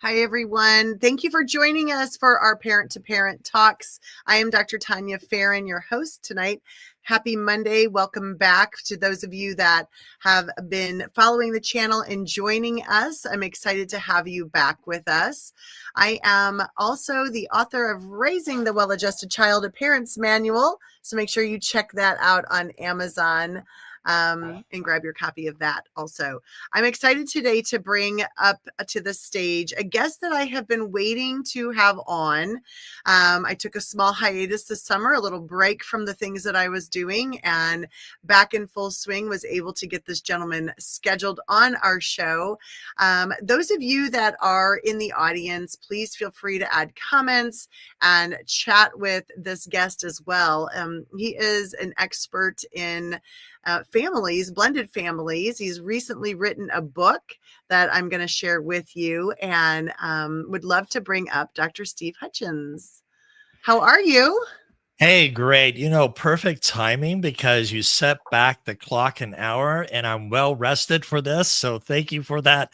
Hi, everyone. Thank you for joining us for our Parent to Parent Talks. I am Dr. Tania Farran, your host tonight. Happy Monday. Welcome back to those of you that have been following the channel and joining us. I'm excited to have you back with us. I am also the author of Raising the Well-Adjusted Child, a Parent's Manual. So make sure you check that out on Amazon. And grab your copy of that also. I'm excited today to bring up to the stage a guest that I have been waiting to have on. I took a small hiatus this summer, a little break from the things that I was doing, and back in full swing was able to get this gentleman scheduled on our show. Those of you that are in the audience, please feel free to add comments and chat with this guest as well. He is an expert in families, blended families. He's recently written a book that I'm going to share with you, and would love to bring up Dr. Steve Hudgins. How are you? Hey, great. Perfect timing because you set back the clock an hour and I'm well rested for this. So thank you for that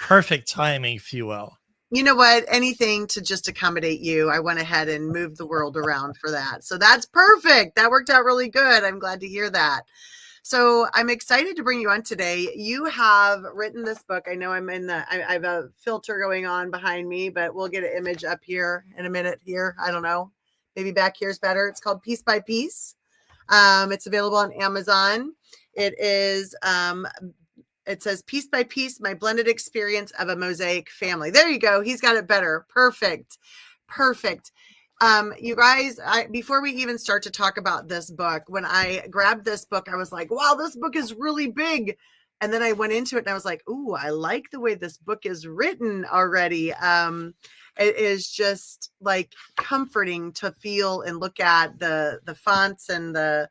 perfect timing, if you will. You know what? Anything to just accommodate you. I went ahead and moved the world around for that. So that's perfect. That worked out really good. I'm glad to hear that. So I'm excited to bring you on today. You have written this book. I know I have a filter going on behind me, but we'll get an image up here in a minute here. I don't know. Maybe back here is better. It's called Piece by Piece. It's available on Amazon. It says Piece by Piece, My Blended Experience of a Mosaic Family. There you go. He's got it better. Perfect. You guys, before we even start to talk about this book, when I grabbed this book, I was like, wow, this book is really big. And then I went into it and I was like, ooh, I like the way this book is written already. It is just like comforting to feel and look at the fonts and the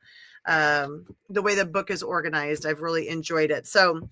way the book is organized. I've really enjoyed it. So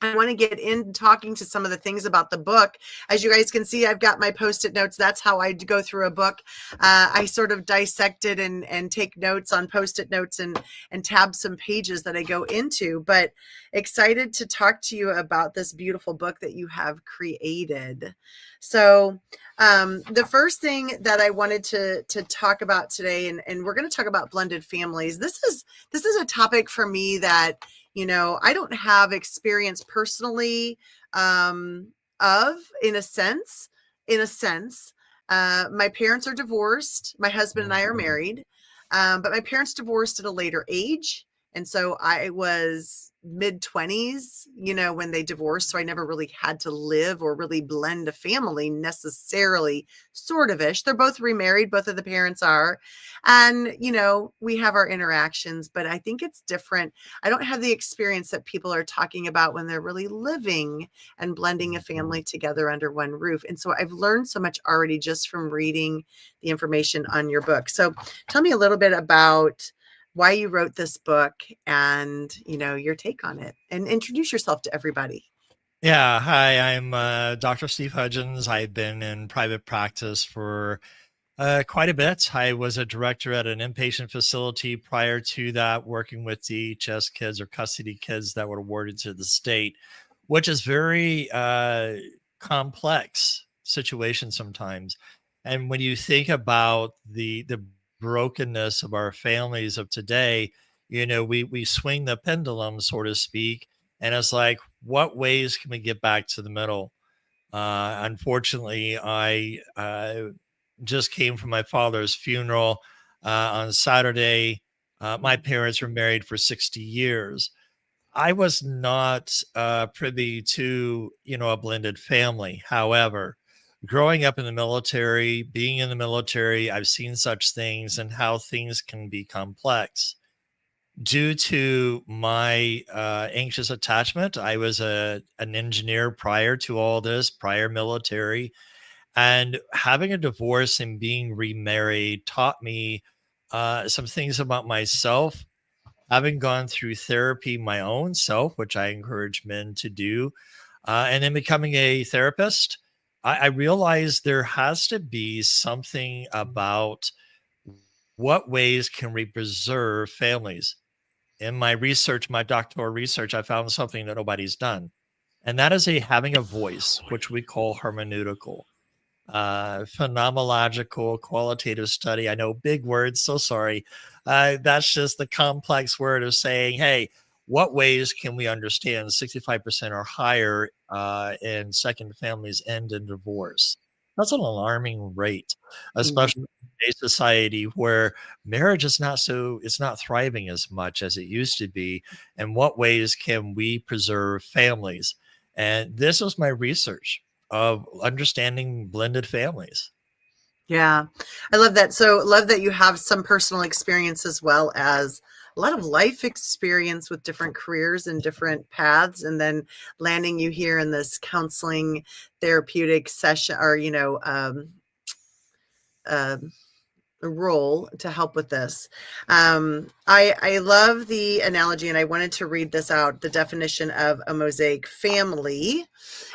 I want to get in talking to some of the things about the book. As you guys can see, I've got my Post-it notes. That's how I go through a book. I sort of dissect it and take notes on Post-it notes and tab some pages that I go into. But excited to talk to you about this beautiful book that you have created. So the first thing that I wanted to talk about today, and we're going to talk about blended families. This is a topic for me that, I don't have experience personally of, in a sense. My parents are divorced. My husband and I are married, but my parents divorced at a later age. And so I was mid-20s, when they divorced. So I never really had to live or really blend a family necessarily, sort of ish. They're both remarried. Both of the parents are. And, we have our interactions, but I think it's different. I don't have the experience that people are talking about when they're really living and blending a family together under one roof. And so I've learned so much already just from reading the information on your book. So tell me a little bit about why you wrote this book and, your take on it, and introduce yourself to everybody. Yeah. Hi, I'm Dr. Steve Hudgins. I've been in private practice for quite a bit. I was a director at an inpatient facility prior to that, working with DHS kids or custody kids that were awarded to the state, which is very complex situation sometimes. And when you think about the brokenness of our families of today, we swing the pendulum, so to speak, and it's like, what ways can we get back to the middle? Unfortunately, I just came from my father's funeral on Saturday. My parents were married for 60 years. I was not privy to, a blended family. However, growing up in the military, being in the military, I've seen such things and how things can be complex. Due to my anxious attachment, I was an engineer prior to all this, prior military, and having a divorce and being remarried taught me some things about myself. Having gone through therapy my own self, which I encourage men to do, and then becoming a therapist, I realized there has to be something about what ways can we preserve families. In my research, my doctoral research, I found something that nobody's done. and that is a having a voice, which we call hermeneutical. Phenomenological, qualitative study. I know big words, so sorry. That's just the complex word of saying, hey, what ways can we understand 65% or higher in second families end in divorce? That's an alarming rate, especially Mhm. in a society where marriage is it's not thriving as much as it used to be. And what ways can we preserve families? And this was my research of understanding blended families. Yeah, I love that. So, love that you have some personal experience as well as a lot of life experience with different careers and different paths, and then landing you here in this counseling therapeutic session or, um, role to help with this. I love the analogy, and I wanted to read this out. The definition of a mosaic family,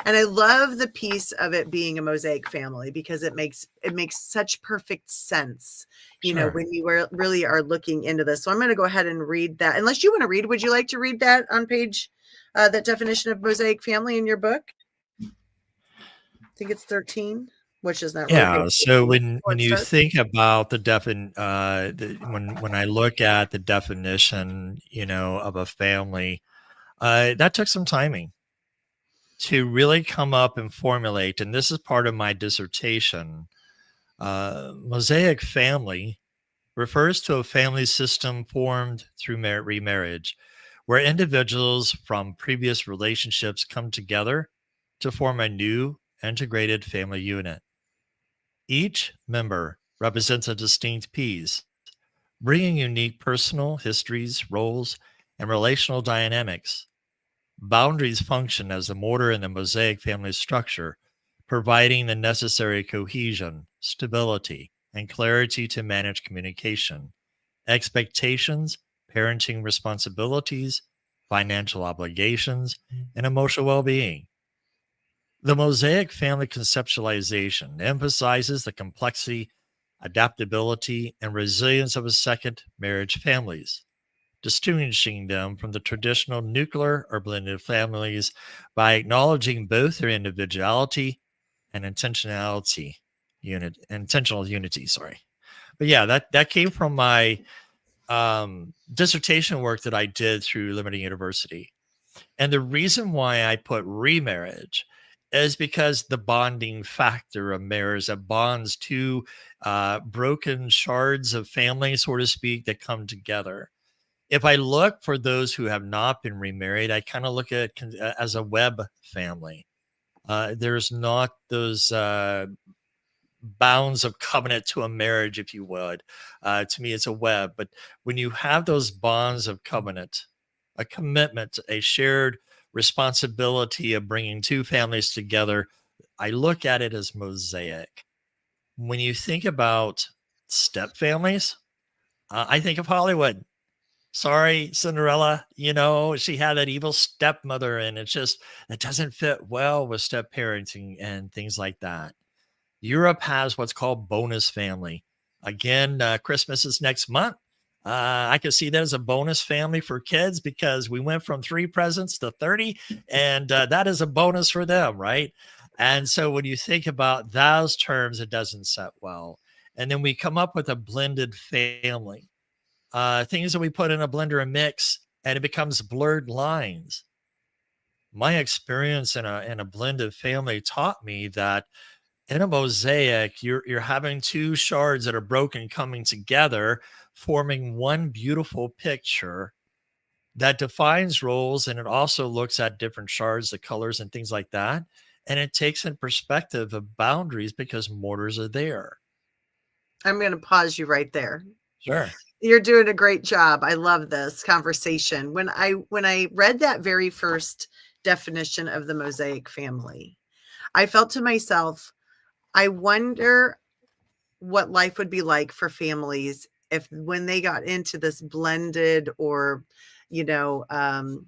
and I love the piece of it being a mosaic family because it makes such perfect sense. Sure. When you really are looking into this. So I'm going to go ahead and read that. Unless you want to read, would you like to read that on page that definition of mosaic family in your book? I think it's 13, which is not really page Yeah. So 13. when Where it you starts. think about when I look at the definition, of a family, that took some timing to really come up and formulate. And this is part of my dissertation. Mosaic family refers to a family system formed through remarriage, where individuals from previous relationships come together to form a new integrated family unit. Each member represents a distinct piece, bringing unique personal histories, roles, and relational dynamics. Boundaries function as the mortar in the mosaic family structure, providing the necessary cohesion, stability, and clarity to manage communication, expectations, parenting responsibilities, financial obligations, and emotional well being. The mosaic family conceptualization emphasizes the complexity, adaptability, and resilience of a second marriage families, distinguishing them from the traditional nuclear or blended families by acknowledging both their individuality and intentional unity. Sorry, but yeah, that came from my dissertation work that I did through Liberty University. And the reason why I put remarriage is because the bonding factor of marriage that bonds two broken shards of family, so to speak, that come together. If I look for those who have not been remarried, I kind of look at it as a web family. There's not those bounds of covenant to a marriage, if you would. To me, it's a web. But when you have those bonds of covenant, a commitment, a shared responsibility of bringing two families together, I look at it as mosaic. When you think about step families, I think of Hollywood. Sorry, Cinderella, she had that evil stepmother, and it doesn't fit well with step parenting and things like that. Europe has what's called bonus family. Again, Christmas is next month. I can see that as a bonus family for kids because we went from 3 presents to 30, and that is a bonus for them, right? And so when you think about those terms, it doesn't set well. And then we come up with a blended family, things that we put in a blender and mix, and it becomes blurred lines. My experience in a blended family taught me that in a mosaic, you're having two shards that are broken coming together, forming one beautiful picture that defines roles, and it also looks at different shards, the colors and things like that. And it takes in perspective of boundaries because mortars are there. I'm going to pause you right there. Sure. You're doing a great job. I love this conversation. When I read that very first definition of the mosaic family, I felt to myself, I wonder what life would be like for families if when they got into this blended or you know um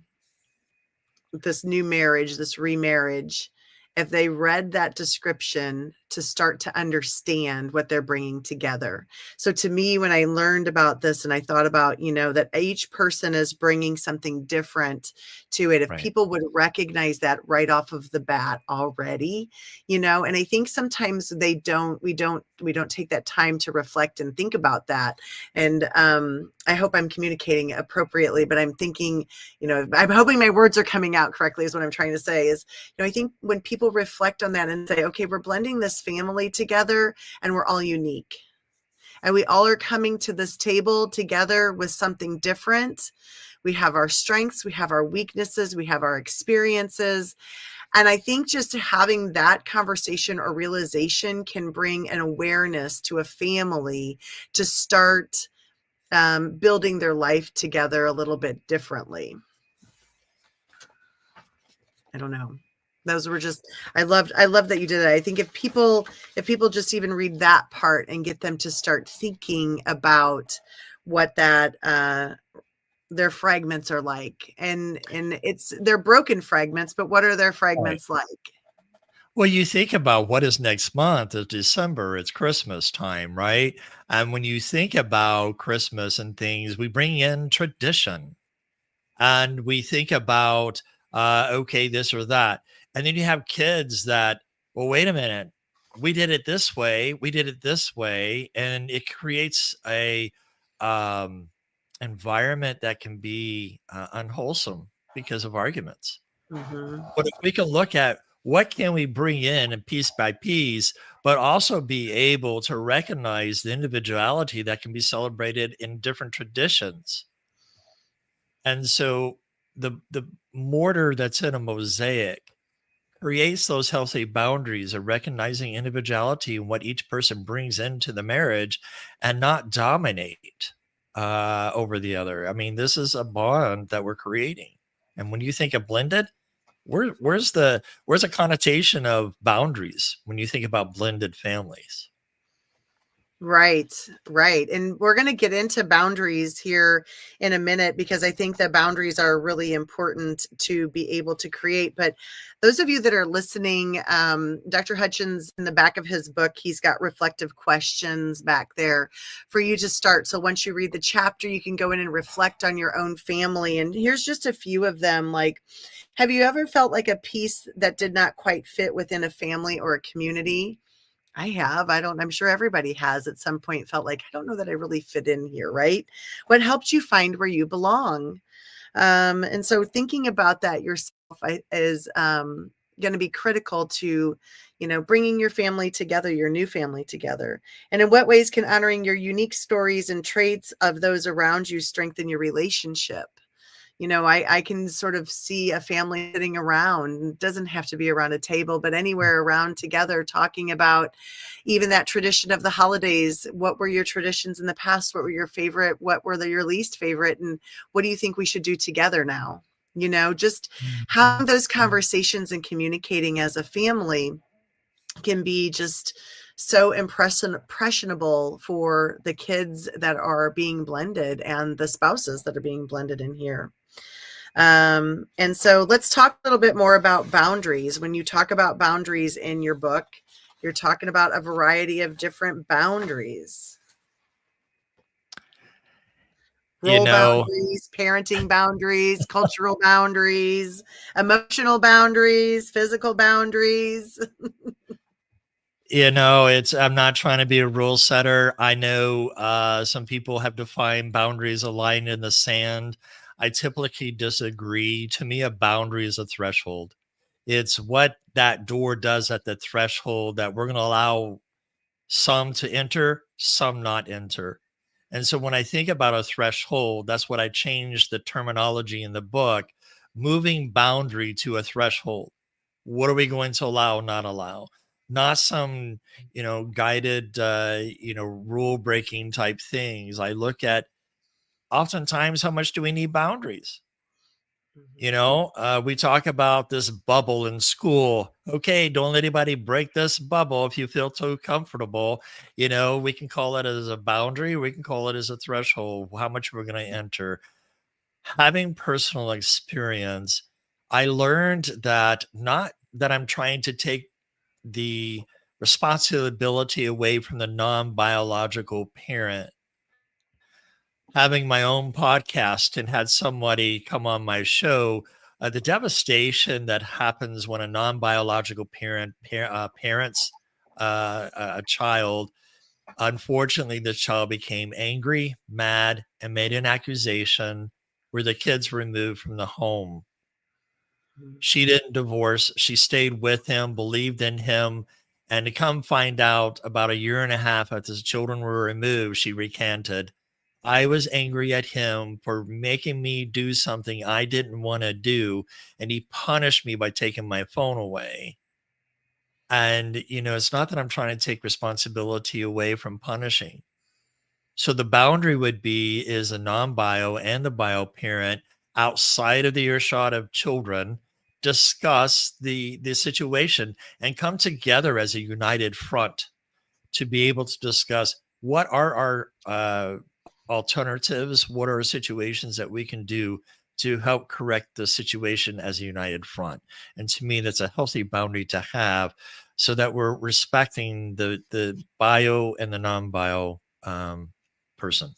this new marriage, this remarriage, if they read that description to start to understand what they're bringing together. So to me, when I learned about this and I thought about, that each person is bringing something different to it, if Right. people would recognize that right off of the bat already, and I think sometimes we don't take that time to reflect and think about that. And I hope I'm communicating appropriately, but I'm thinking, I'm hoping my words are coming out correctly is what I'm trying to say is, I think when people reflect on that and say, okay, we're blending this family together and we're all unique and we all are coming to this table together with something different. We have our strengths, we have our weaknesses, we have our experiences. And I think just having that conversation or realization can bring an awareness to a family to start building their life together a little bit differently. I don't know. Those were just, I love that you did that. I think if people just even read that part and get them to start thinking about what that their fragments are like, and they're broken fragments, but what are their Right. fragments like? Well, you think about what is next month is December, it's Christmas time, right? And when you think about Christmas and things, we bring in tradition and we think about, okay, this or that. And then you have kids that, well, wait a minute, we did it this way, we did it this way. And it creates a um, environment that can be unwholesome because of arguments. Mm-hmm. But if we can look at what can we bring in and piece by piece, but also be able to recognize the individuality that can be celebrated in different traditions. And so the mortar that's in a mosaic creates those healthy boundaries of recognizing individuality and what each person brings into the marriage and not dominate over the other. I mean, this is a bond that we're creating. And when you think of blended, where's the connotation of boundaries when you think about blended families? Right, right. And we're going to get into boundaries here in a minute because I think that boundaries are really important to be able to create. But those of you that are listening, Dr. Hudgins, in the back of his book, he's got reflective questions back there for you to start. So once you read the chapter, you can go in and reflect on your own family. And here's just a few of them. Like, have you ever felt like a piece that did not quite fit within a family or a community? I have. I'm sure everybody has at some point felt like, I don't know that I really fit in here, right? What helped you find where you belong? And so thinking about that yourself is going to be critical to, bringing your family together, your new family together. And in what ways can honoring your unique stories and traits of those around you strengthen your relationship? I can sort of see a family sitting around. It doesn't have to be around a table, but anywhere around together talking about even that tradition of the holidays. What were your traditions in the past? What were your favorite? What were your least favorite? And what do you think we should do together now? Just having those conversations and communicating as a family can be just so impressionable for the kids that are being blended and the spouses that are being blended in here. And so let's talk a little bit more about boundaries. When you talk about boundaries in your book, you're talking about a variety of different boundaries. You Role know, boundaries, parenting boundaries, cultural boundaries, emotional boundaries, physical boundaries. it's I'm not trying to be a rule setter. I know some people have defined boundaries a line in the sand. I typically disagree. To me, a boundary is a threshold. It's what that door does at the threshold that we're going to allow some to enter, some not enter. And so when I think about a threshold, that's what I changed the terminology in the book, moving boundary to a threshold. What are we going to allow, not allow? Not some, guided, rule breaking type things. I look at oftentimes how much do we need boundaries? We talk about this bubble in school. Okay, don't let anybody break this bubble if you feel too comfortable. We can call it as a boundary, we can call it as a threshold, how much we're going to enter. Having personal experience, I learned that not that I'm trying to take the responsibility away from the non-biological parent. Having my own podcast and had somebody come on my show, the devastation that happens when a non-biological parents a child. Unfortunately, the child became angry, mad, and made an accusation where the kids were removed from the home. She didn't divorce. She stayed with him, believed in him. And to come find out about a year and a half after the children were removed, she recanted. I was angry at him for making me do something I didn't want to do. And he punished me by taking my phone away. And, it's not that I'm trying to take responsibility away from punishing. So the boundary would be is a non-bio and the bio parent outside of the earshot of children discuss the situation and come together as a united front to be able to discuss what are our alternatives, what are situations that we can do to help correct the situation as a united front. And to me, that's a healthy boundary to have so that we're respecting the bio and the non-bio person.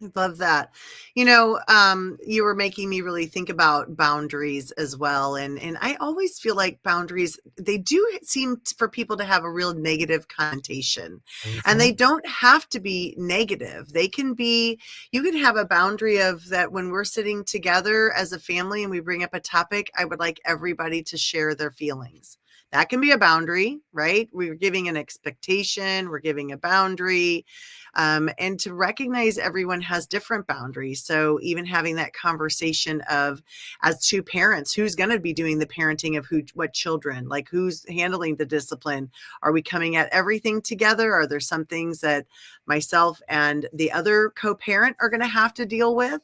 I love that. You were making me really think about boundaries as well. And I always feel like boundaries, they do seem for people to have a real negative connotation. And they Mhm. don't have to be negative. They can be, you can have a boundary of that when we're sitting together as a family and we bring up a topic, I would like everybody to share their feelings. That can be a boundary, right? We're giving an expectation, we're giving a boundary. And to recognize everyone has different boundaries. So even having that conversation of, as two parents, who's going to be doing the parenting of what children, like who's handling the discipline? Are we coming at everything together? Are there some things that myself and the other co-parent are going to have to deal with?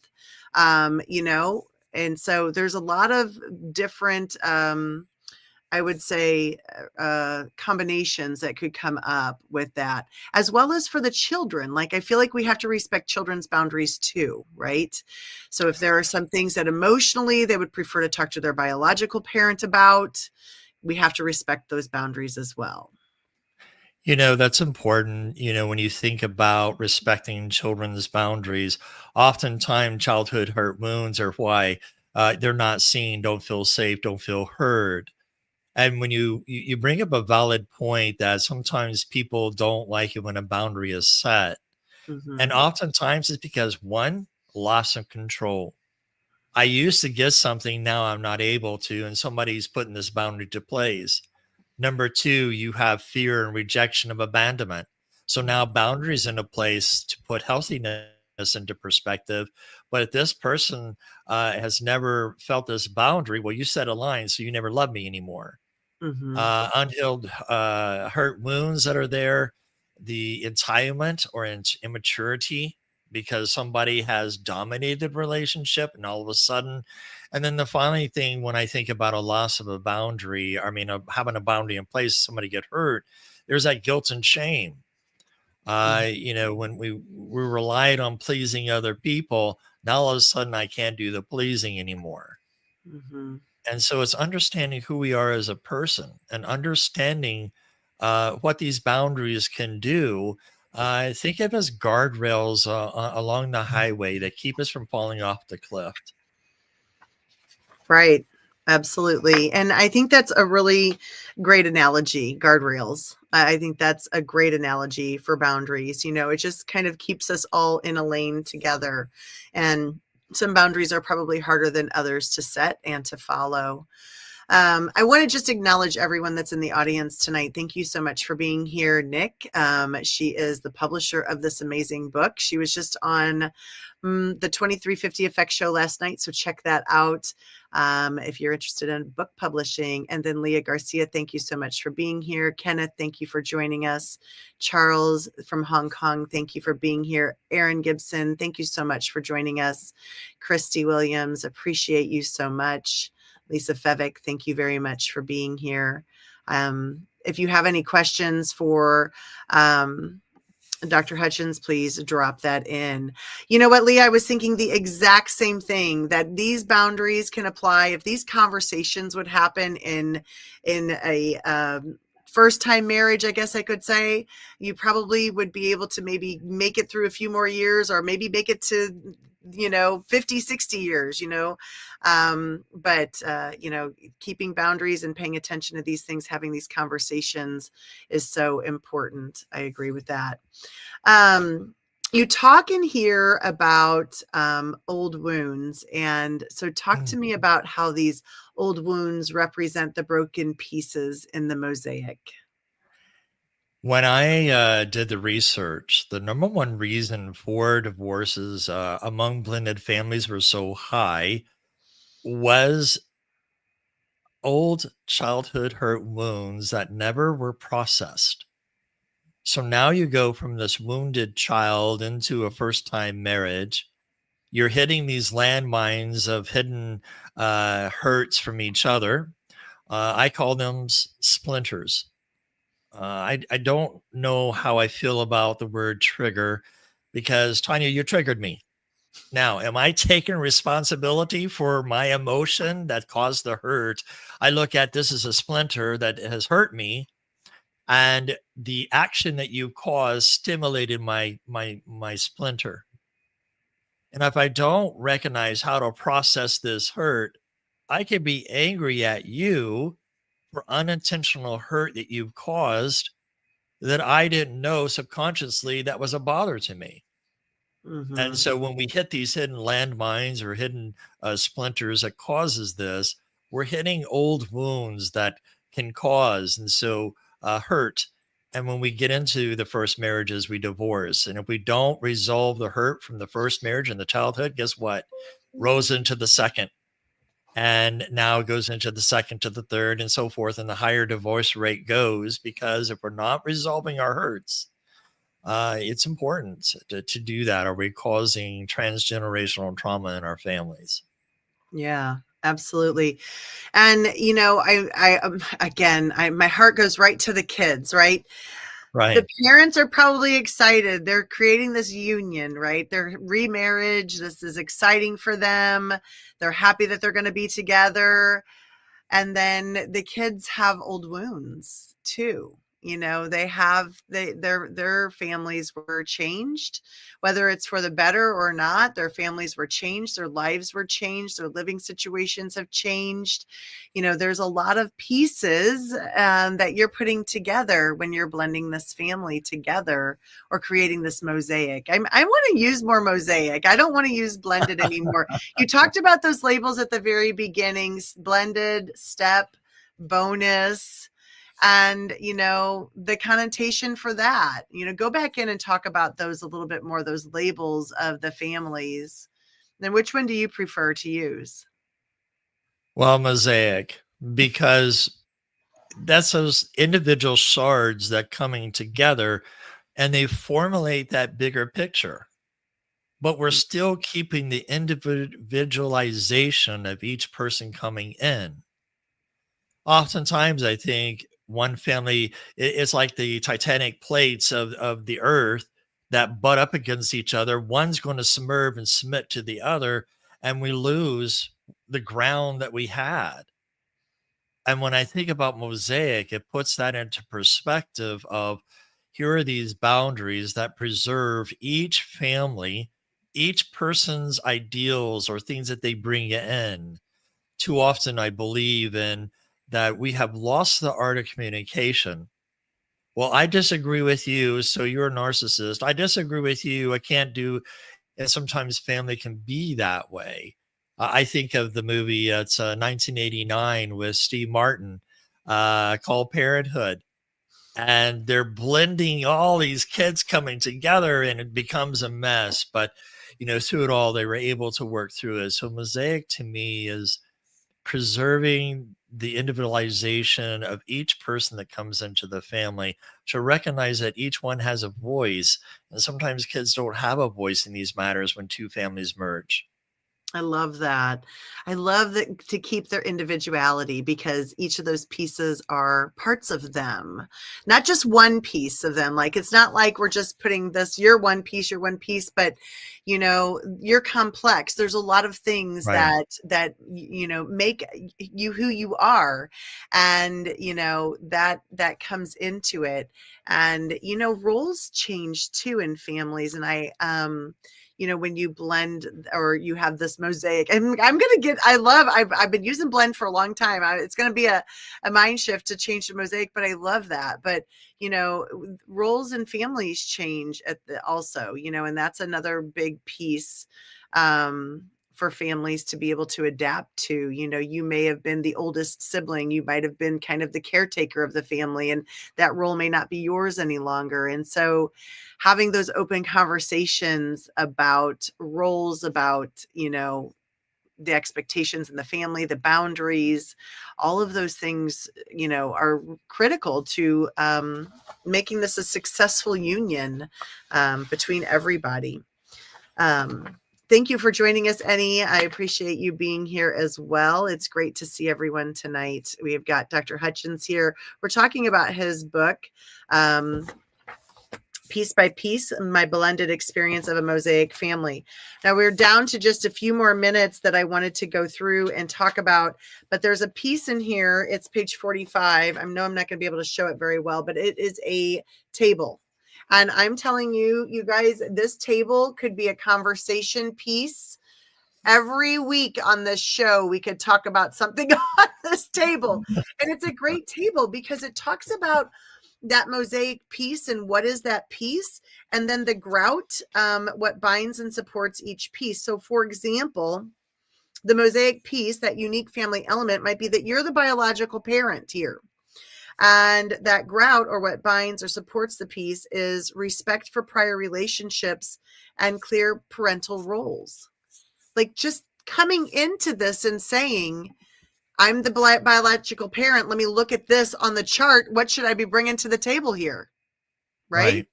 And so there's a lot of different, I would say, combinations that could come up with that, as well as for the children. Like, I feel like we have to respect children's boundaries too, right? So if there are some things that emotionally they would prefer to talk to their biological parent about, we have to respect those boundaries as well. That's important. When you think about respecting children's boundaries, oftentimes childhood hurt wounds are why they're not seen, don't feel safe, don't feel heard. And when you bring up a valid point that sometimes people don't like it when a boundary is set. And Mm-hmm. oftentimes it's because one, loss of control. I used to get something, now I'm not able to, and somebody's putting this boundary to place. Number two, you have fear and rejection of abandonment. So now boundaries into place to put healthiness into perspective. But if this person has never felt this boundary, well, you set a line, so you never love me anymore. Mm-hmm. Unhealed hurt wounds that are there, the entitlement or immaturity because somebody has dominated the relationship and all of a sudden, and then the final thing when I think about a loss of a boundary, I mean, having a boundary in place, somebody get hurt, there's that guilt and shame. When we relied on pleasing other people, now all of a sudden I can't do the pleasing anymore. Mm-hmm. And so it's understanding who we are as a person and understanding what these boundaries can do. Think of as guardrails along the highway that keep us from falling off the cliff. Right. Absolutely. And I think that's a really great analogy, guardrails. I think that's a great analogy for boundaries. It just kind of keeps us all in a lane together. And some boundaries are probably harder than others to set and to follow. I want to just acknowledge everyone that's in the audience tonight. Thank you so much for being here, Nick. She is the publisher of this amazing book. She was just on the 2350 Effect show last night, so check that out if you're interested in book publishing. And then Leah Garcia, thank you so much for being here. Kenneth, thank you for joining us. Charles from Hong Kong, thank you for being here. Aaron Gibson, thank you so much for joining us. Christy Williams, appreciate you so much. Lisa Fevick, thank you very much for being here. If you have any questions for Dr. Hutchins, please drop that in. You know what, Lee? I was thinking the exact same thing, that these boundaries can apply if these conversations would happen in a first time marriage, I guess I could say. You probably would be able to maybe make it through a few more years, or maybe make it to 50, 60 years, but keeping boundaries and paying attention to these things, having these conversations is so important. I agree with that. You talk in here about old wounds. And so talk to me about how these old wounds represent the broken pieces in the mosaic. When I did the research, the number one reason for divorces among blended families were so high was old childhood hurt wounds that never were processed. So now you go from this wounded child into a first time marriage. You're hitting these landmines of hidden hurts from each other. I call them splinters. I don't know how I feel about the word trigger because, Tanya, you triggered me. Now, am I taking responsibility for my emotion that caused the hurt? I look at this as a splinter that has hurt me, and the action that you caused stimulated my splinter. And if I don't recognize how to process this hurt, I can be angry at you for unintentional hurt that you've caused that I didn't know subconsciously that was a bother to me. And Mm-hmm. so when we hit these hidden landmines or hidden splinters that causes this, we're hitting old wounds that can cause and so hurt. And when we get into the first marriages, we divorce. And if we don't resolve the hurt from the first marriage and the childhood, guess what? Rose into the second. And now it goes into the second to the third and so forth. And the higher divorce rate goes because if we're not resolving our hurts, it's important to do that. Are we causing transgenerational trauma in our families? Yeah, absolutely. And again, my heart goes right to the kids, right? The Right. parents are probably excited. They're creating this union, right? Their remarriage. This is exciting for them. They're happy that they're going to be together. And then the kids have old wounds too. Their families were changed, whether it's for the better or not. Their families were changed, their lives were changed, their living situations have changed. There's a lot of pieces that you're putting together when you're blending this family together or creating this mosaic. I want to use more mosaic. I don't want to use blended anymore. You talked about those labels at the very beginning: blended, step, bonus, and the connotation for that. Go back in and talk about those a little bit more, those labels of the families. Then which one do you prefer to use? Well, mosaic, because that's those individual shards that coming together and they formulate that bigger picture. But we're still keeping the individualization of each person coming in. Oftentimes, I think one family it's like the titanic plates of the earth that butt up against each other. One's going to submerge and submit to the other, and we lose the ground that we had. And when I think about mosaic, it puts that into perspective of here are these boundaries that preserve each family, each person's ideals or things that they bring in. Too often, I believe in that we have lost the art of communication. Well, I disagree with you, so you're a narcissist. I disagree with you. I can't do, and sometimes family can be that way. I think of the movie, it's 1989 with Steve Martin called Parenthood. And they're blending all these kids coming together and it becomes a mess. But, through it all, they were able to work through it. So, mosaic to me is preserving the individualization of each person that comes into the family to recognize that each one has a voice. And sometimes kids don't have a voice in these matters when two families merge. I love that. I love that, to keep their individuality, because each of those pieces are parts of them, not just one piece of them. Like, it's not like we're just putting this, you're one piece, but you're complex. There's a lot of things Right. that make you who you are. And, that comes into it. And, roles change too in families. And when you blend, or you have this mosaic, and I've been using blend for a long time. It's going to be a mind shift to change to mosaic, but I love that. But, roles and families change also, and that's another big piece, for families to be able to adapt to. You may have been the oldest sibling. You might have been kind of the caretaker of the family, and that role may not be yours any longer. And so having those open conversations about roles, about, the expectations in the family, the boundaries, all of those things, are critical to making this a successful union, between everybody. Thank you for joining us, Annie. I appreciate you being here as well. It's great to see everyone tonight. We have got Dr. Hudgins here. We're talking about his book, Piece by Piece, My Blended Experience of a Mosaic Family. Now we're down to just a few more minutes that I wanted to go through and talk about, but there's a piece in here. It's page 45. I know I'm not going to be able to show it very well, but it is a table. And I'm telling you, you guys, this table could be a conversation piece. Every week on this show, we could talk about something on this table. And it's a great table because it talks about that mosaic piece and what is that piece, and then the grout, what binds and supports each piece. So for example, the mosaic piece, that unique family element, might be that you're the biological parent here, and that grout, or what binds or supports the piece, is respect for prior relationships and clear parental roles. Like, just coming into this and saying, I'm the biological parent. Let me look at this on the chart. What should I be bringing to the table here? Right? Right.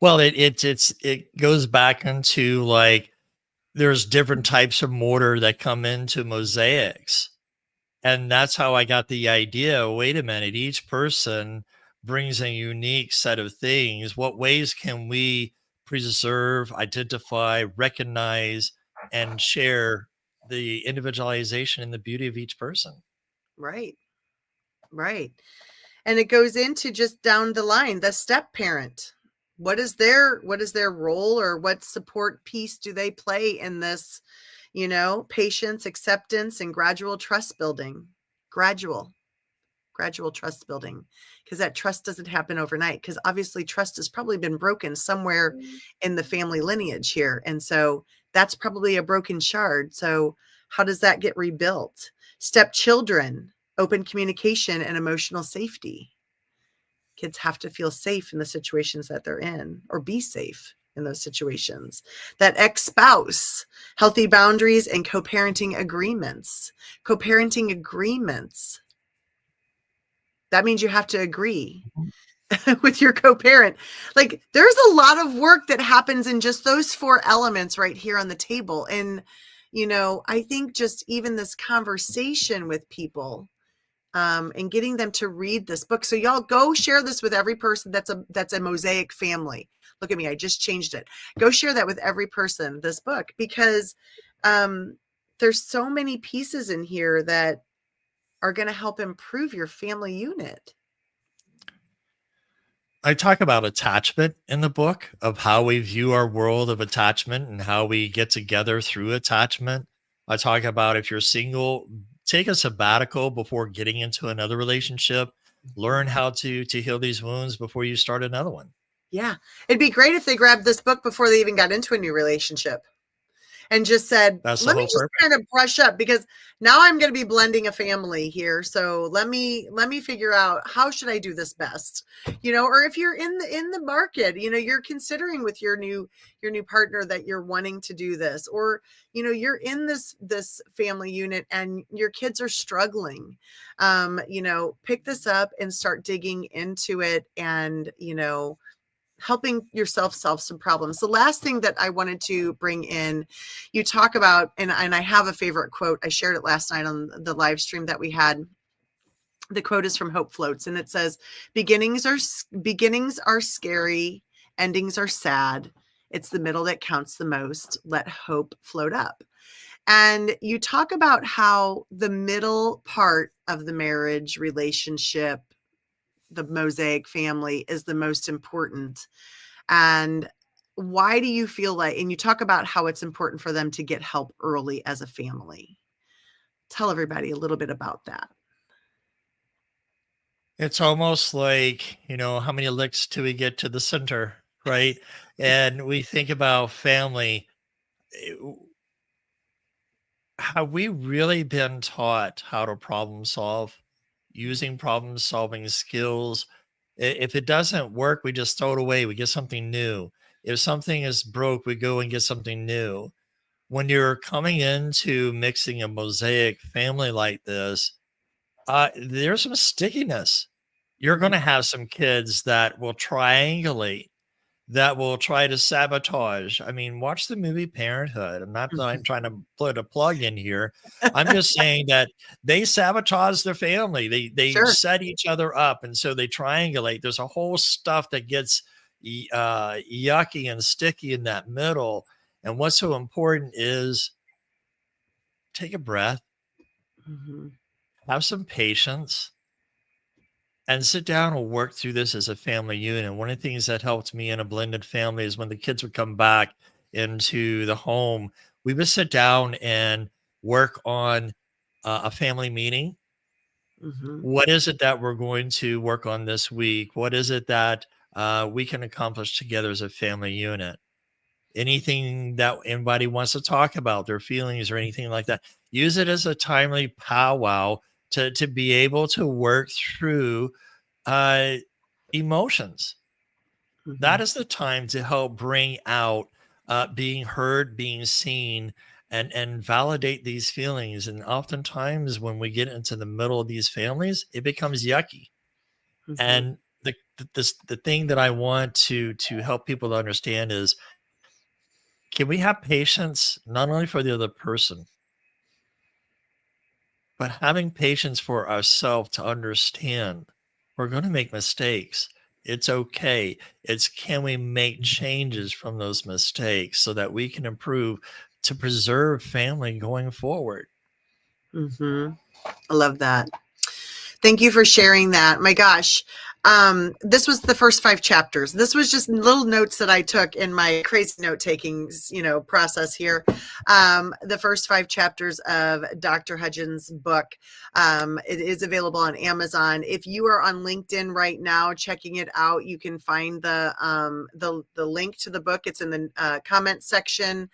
Well, it goes back into, like, there's different types of mortar that come into mosaics. And that's how I got the idea. Wait a minute, each person brings a unique set of things. What ways can we preserve, identify, recognize, and share the individualization and the beauty of each person? Right. Right. And it goes into just down the line, the step parent. What is their role, or what support piece do they play in this, patience, acceptance, and gradual trust building? Gradual trust building, because that trust doesn't happen overnight, because obviously trust has probably been broken somewhere in the family lineage here. And so that's probably a broken shard. So how does that get rebuilt? Stepchildren, open communication and emotional safety. Kids have to feel safe in the situations that they're in, or be safe in those situations. That ex-spouse, healthy boundaries and co-parenting agreements. Co-parenting agreements. That means you have to agree with your co-parent. Like, there's a lot of work that happens in just those 4 elements right here on the table. And, I think just even this conversation with people, and getting them to read this book. So y'all go share this with every person that's a mosaic family. Look at me, I just changed it. Go share that with every person, this book, because there's so many pieces in here that are going to help improve your family unit. I talk about attachment in the book, of how we view our world of attachment and how we get together through attachment. I talk about, if you're single, take a sabbatical before getting into another relationship. Learn how to heal these wounds before you start another one. Yeah. It'd be great if they grabbed this book before they even got into a new relationship, and just said, That's the let me whole just purpose. kind of brush up, because now I'm going to be blending a family here. So let me figure out, how should I do this best? Or if you're in the market, you're considering with your new partner that you're wanting to do this, or, you're in this family unit and your kids are struggling, pick this up and start digging into it, and, helping yourself solve some problems. The last thing that I wanted to bring in, you talk about, and I have a favorite quote. I shared it last night on the live stream that we had. The quote is from Hope Floats, and it says, beginnings are scary, endings are sad. It's the middle that counts the most. Let hope float up. And you talk about how the middle part of the marriage relationship, the mosaic family, is the most important. And why do you feel like, and you talk about how it's important for them to get help early as a family. Tell everybody a little bit about that. It's almost like, how many licks till we get to the center, right? And we think about family. eh, Have we really been taught how to problem solve using problem solving skills? If it doesn't work, we just throw it away. We get something new. If something is broke, we go and get something new. When you're coming into mixing a mosaic family like this, there's some stickiness. You're going Mhm. to have some kids that will triangulate, that will try to sabotage. I mean, watch the movie Parenthood. I'm not that I'm trying to put a plug in here. I'm just saying that they sabotage their family. They Sure. set each other up, and so they triangulate. There's a whole stuff that gets yucky and sticky in that middle. And what's so important is take a breath, Mhm. have some patience, and sit down and work through this as a family unit. One of the things that helped me in a blended family is when the kids would come back into the home, we would sit down and work on a family meeting. Mhm. What is it that we're going to work on this week? What is it that we can accomplish together as a family unit? Anything that anybody wants to talk about, their feelings or anything like that, use it as a timely powwow to be able to work through uh, emotions. That Mhm. is the time to help bring out being heard, being seen, and validate these feelings. And oftentimes, when we get into the middle of these families, it becomes yucky. Mhm. And the thing that I want to help people to understand is, can we have patience not only for the other person, but having patience for ourselves to understand we're going to make mistakes. It's okay. It's, can we make changes from those mistakes so that we can improve to preserve family going forward? Mhm. I love that. Thank you for sharing that. My gosh. This was the first 5 chapters. This was just little notes that I took in my crazy note taking, process here. The first 5 chapters of Dr. Hudgins' book. It is available on Amazon. If you are on LinkedIn right now, checking it out, you can find the link to the book. It's in the comment section.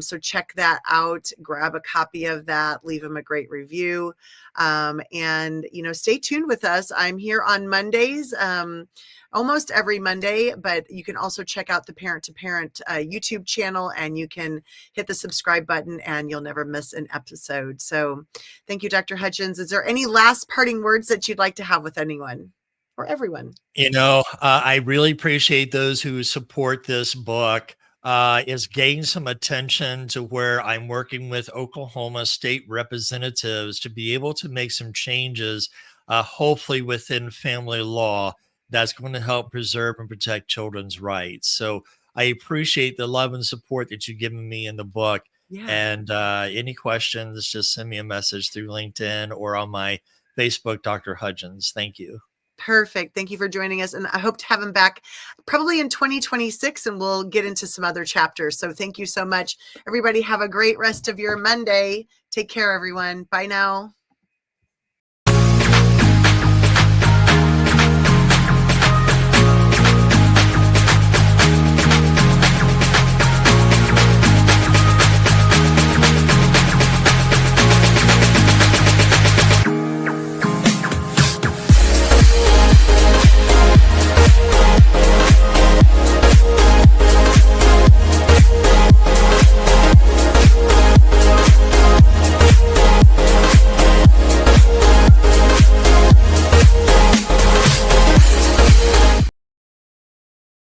So check that out. Grab a copy of that. Leave him a great review. And stay tuned with us. I'm here on Mondays, almost every Monday, but you can also check out the Parent to Parent YouTube channel, and you can hit the subscribe button and you'll never miss an episode. So thank you, Dr. Hudgins. Is there any last parting words that you'd like to have with anyone or everyone? I really appreciate those who support this book. It's gained some attention to where I'm working with Oklahoma state representatives to be able to make some changes, hopefully within family law, that's going to help preserve and protect children's rights. So I appreciate the love and support that you've given me in the book. Yeah. And any questions, just send me a message through LinkedIn or on my Facebook, Dr. Hudgins. Thank you. Perfect. Thank you for joining us. And I hope to have him back probably in 2026, and we'll get into some other chapters. So thank you so much. Everybody have a great rest of your Monday. Take care, everyone. Bye now.